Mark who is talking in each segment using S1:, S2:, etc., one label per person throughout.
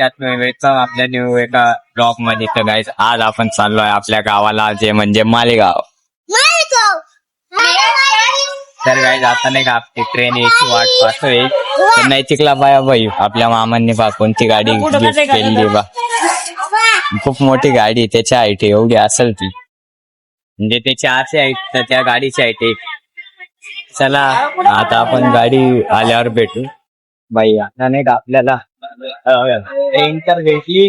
S1: आपल्या न्यू एका ब्लॉग मध्ये. तर गाईज आज आपण चाललोय आपल्या गावाला, जे म्हणजे मालेगाव. तर गाईज आता नाही का आपली ट्रेन यायची वाट पाहतोय. तर नाही चिकला बाया बाई आपल्या मामांनी बा कोणती गाडी गिफ्ट केली बा. खूप मोठी गाडी, त्याच्या हाईट एवढी असेल ती, म्हणजे त्याची आरची हाईट तर त्या गाडीची हाईट एक. चला आता आपण गाडी आल्यावर भेटू बाई. आता नाही का आपल्याला एंटर भेटली.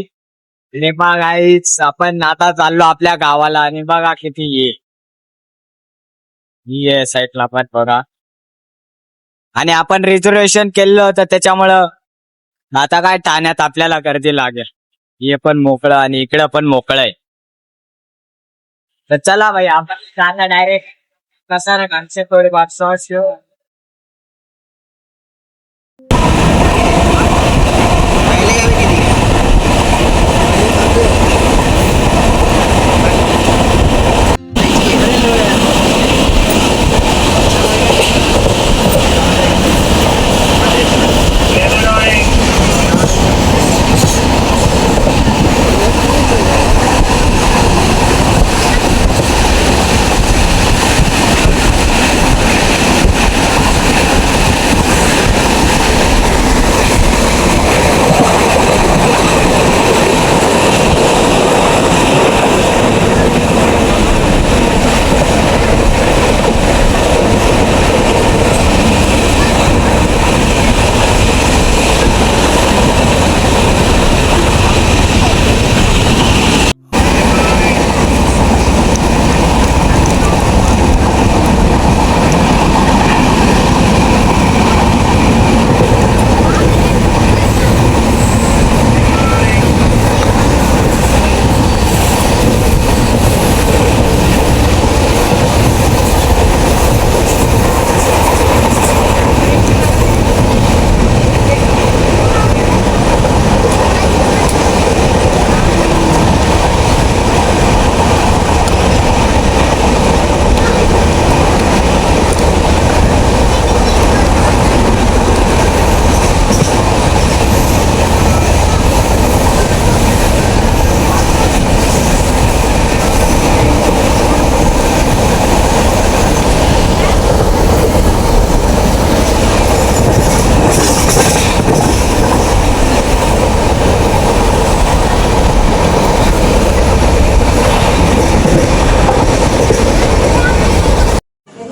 S1: आणि बघा गाईज आपण आता चाललो आपल्या गावाला. आणि बघा किती ये साईडला पण बघा. आणि आपण रिझर्वेशन केलं होतं त्याच्यामुळं आता काय ठाण्यात आपल्याला गर्दी लागेल. हे पण मोकळं आणि इकडं पण मोकळं आहे. तर चला भाई आपण चालला डायरेक्ट कसा ना कांचे थोडे बात शिव.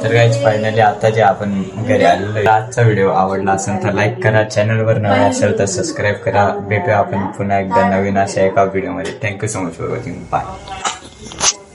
S1: तर गाईज फायनली आता जे आपण घरी आलेलो. आजचा व्हिडिओ आवडला असेल तर लाईक करा, चॅनलवर नवे असेल तर सबस्क्राईब करा. भेटूया आपण पुन्हा एकदा नवीन अशा एका व्हिडिओमध्ये. Thank you so much for watching. Bye.